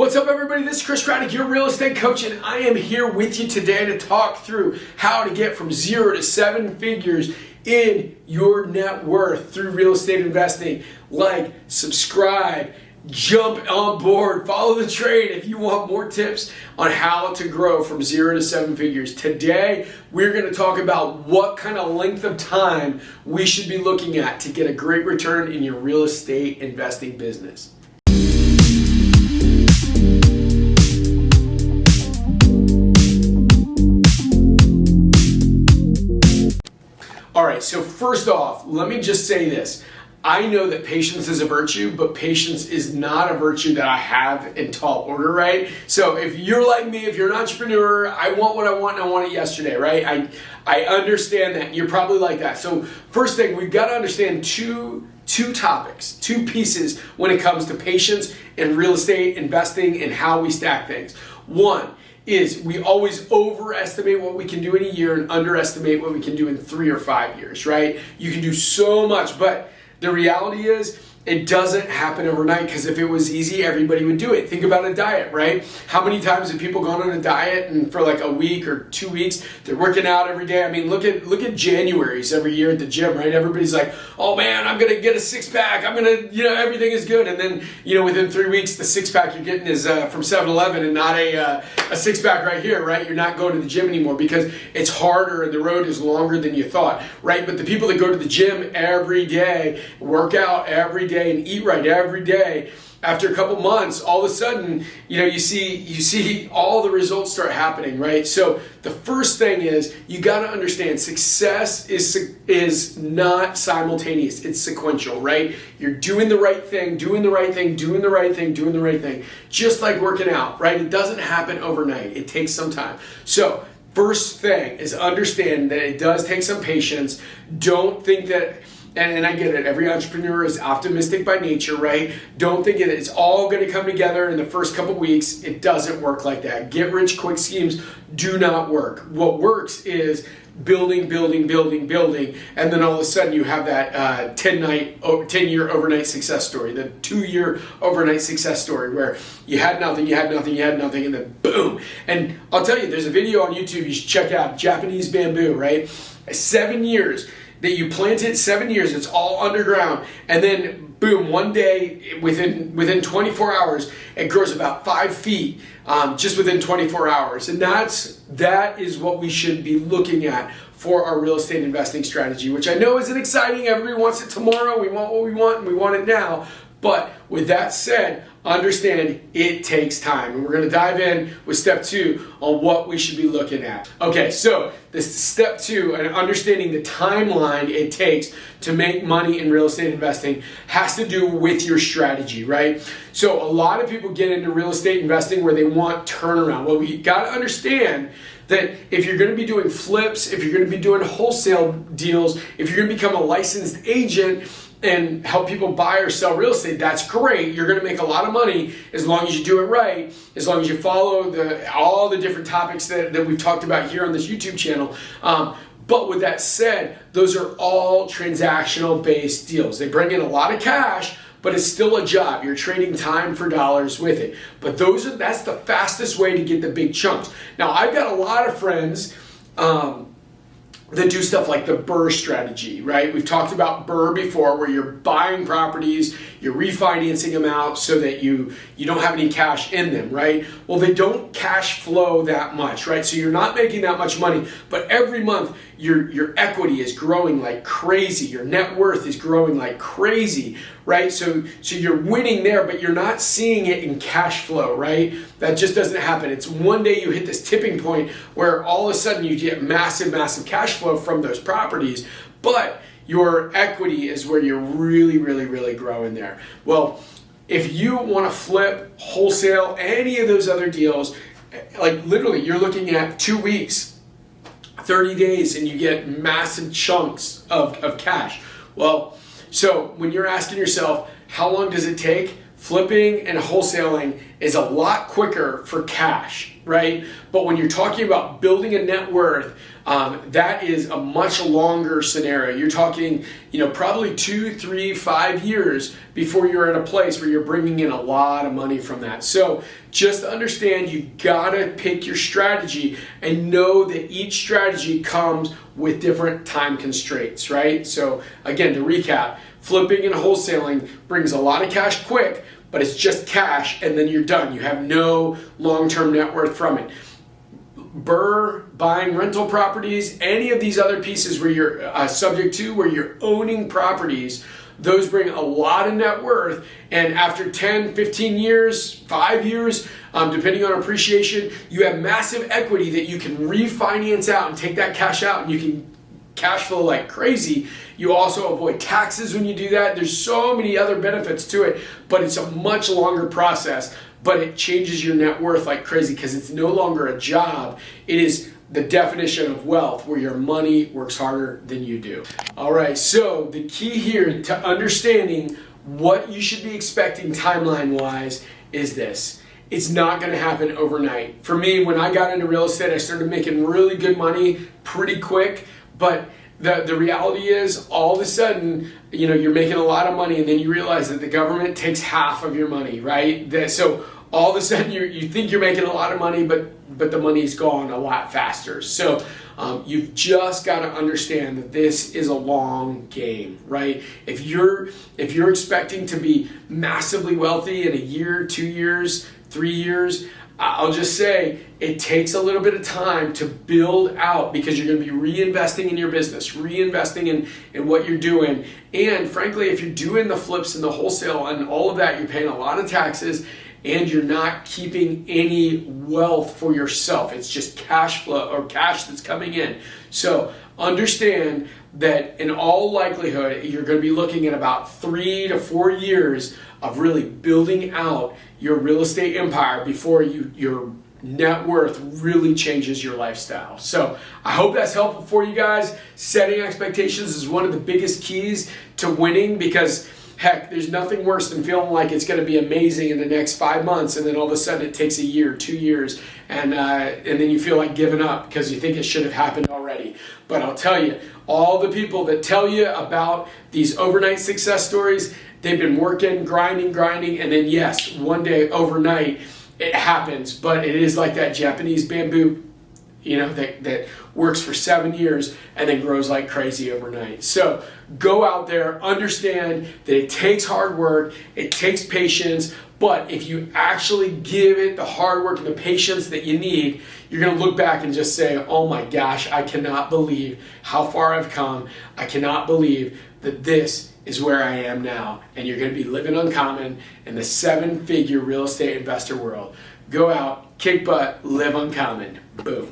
What's up, everybody? This is Chris Craddock, your real estate coach, and I am here with you today to talk through how to get from 0 to 7 figures in your net worth through real estate investing. Like, subscribe, jump on board, follow the trade if you want more tips on how to grow from 0 to 7 figures. Today, we're going to talk about what kind of length of time we should be looking at to get a great return in your real estate investing business. All right, so first off, let me just say this. I know that patience is a virtue, but patience is not a virtue that I have in tall order, right? So if you're like me, if you're an entrepreneur, I want what I want and I want it yesterday, right? I understand that. You're probably like that. So first thing, we've got to understand two topics, two pieces when it comes to patience and real estate investing and how we stack things. One is we always overestimate what we can do in a year and underestimate what we can do in 3 or 5 years, right? You can do so much, but the reality is it doesn't happen overnight, because if it was easy, everybody would do it. Think about a diet, right? How many times have people gone on a diet and for like a week or 2 weeks, they're working out every day? I mean, look at January's every year at the gym, right? Everybody's like, oh man, I'm gonna get a 6-pack. I'm gonna, everything is good. And then, within 3 weeks, the 6-pack you're getting is from 7-Eleven and not a 6-pack right here, right? You're not going to the gym anymore because it's harder and the road is longer than you thought, right? But the people that go to the gym every day, work out every day, and eat right every day, after a couple months, all of a sudden, you see all the results start happening, right? So the first thing is you got to understand success is not simultaneous. It's sequential, right? You're doing the right thing, doing the right thing, doing the right thing, doing the right thing, just like working out, right? It doesn't happen overnight. It takes some time. So first thing is understand that it does take some patience. Don't think that, and I get it, every entrepreneur is optimistic by nature, right? Don't think that it's all going to come together in the first couple weeks. It doesn't work like that. Get rich quick schemes do not work. What works is building, and then all of a sudden you have that 10-year overnight success story, the 2-year overnight success story where you had nothing, and then boom. And I'll tell you, there's a video on YouTube you should check out, Japanese bamboo, right? 7 years. That you plant it, 7 years, it's all underground, and then boom, one day within 24 hours, it grows about 5 feet just within 24 hours. And that is what we should be looking at for our real estate investing strategy, which I know isn't exciting. Everybody wants it tomorrow. We want what we want, and we want it now. But with that said, understand it takes time. And we're going to dive in with step 2 on what we should be looking at. Okay, so this step 2 and understanding the timeline it takes to make money in real estate investing has to do with your strategy, right? So a lot of people get into real estate investing where they want turnaround. Well, we got to understand that if you're going to be doing flips, if you're going to be doing wholesale deals, if you're going to become a licensed agent and help people buy or sell real estate, that's great. You're going to make a lot of money as long as you do it right, as long as you follow all the different topics that we've talked about here on this YouTube channel. But with that said, those are all transactional based deals. They bring in a lot of cash, but it's still a job. You're trading time for dollars with it. But that's the fastest way to get the big chunks. Now, I've got a lot of friends that do stuff like the BRRRR strategy, right? We've talked about BRRRR before, where you're buying properties, you're refinancing them out so that you don't have any cash in them, right? Well, they don't cash flow that much, right? So you're not making that much money, but every month your equity is growing like crazy. Your net worth is growing like crazy, right? So you're winning there, but you're not seeing it in cash flow, right? That just doesn't happen. It's one day you hit this tipping point where all of a sudden you get massive cash flow from those properties, but your equity is where you're really growing there. Well, if you want to flip, wholesale, any of those other deals, like literally you're looking at 2 weeks, 30 days, and you get massive chunks of cash. Well, so when you're asking yourself, how long does it take? Flipping and wholesaling is a lot quicker for cash, right? But when you're talking about building a net worth, that is a much longer scenario. You're talking, probably 2, 3, 5 years before you're at a place where you're bringing in a lot of money from that. So just understand, you gotta pick your strategy and know that each strategy comes with different time constraints, right? So again, to recap, flipping and wholesaling brings a lot of cash quick, but it's just cash and then you're done. You have no long-term net worth from it. Buying rental properties, any of these other pieces where you're subject to, where you're owning properties, those bring a lot of net worth. And after 10, 15 years, 5 years, depending on appreciation, you have massive equity that you can refinance out and take that cash out, and you can cash flow like crazy. You also avoid taxes when you do that. There's so many other benefits to it, but it's a much longer process. But it changes your net worth like crazy because it's no longer a job. It is the definition of wealth, where your money works harder than you do. All right, so the key here to understanding what you should be expecting timeline-wise is this. It's not going to happen overnight. For me, when I got into real estate, I started making really good money pretty quick, but the reality is, all of a sudden, you're making a lot of money, and then you realize that the government takes half of your money, right? So all of a sudden, you think you're making a lot of money, but the money's gone a lot faster. So you've just got to understand that this is a long game, right? If you're expecting to be massively wealthy in a year, 2 years, 3 years, I'll just say it takes a little bit of time to build out, because you're going to be reinvesting in your business, reinvesting in what you're doing. And frankly, if you're doing the flips and the wholesale and all of that, you're paying a lot of taxes and you're not keeping any wealth for yourself. It's just cash flow or cash that's coming in. So understand that in all likelihood, you're going to be looking at about 3 to 4 years of really building out your real estate empire before your net worth really changes your lifestyle. So I hope that's helpful for you guys. Setting expectations is one of the biggest keys to winning, because heck, there's nothing worse than feeling like it's going to be amazing in the next 5 months, and then all of a sudden it takes a year, 2 years, and then you feel like giving up because you think it should have happened already. But I'll tell you, all the people that tell you about these overnight success stories, they've been working, grinding, and then yes, one day overnight it happens. But it is like that Japanese bamboo, that works for 7 years and then grows like crazy overnight. So go out there, understand that it takes hard work, it takes patience, but if you actually give it the hard work and the patience that you need, you're going to look back and just say, oh my gosh, I cannot believe how far I've come. I cannot believe that this is where I am now. And you're going to be living uncommon in the 7-figure real estate investor world. Go out, kick butt, live uncommon. Boom.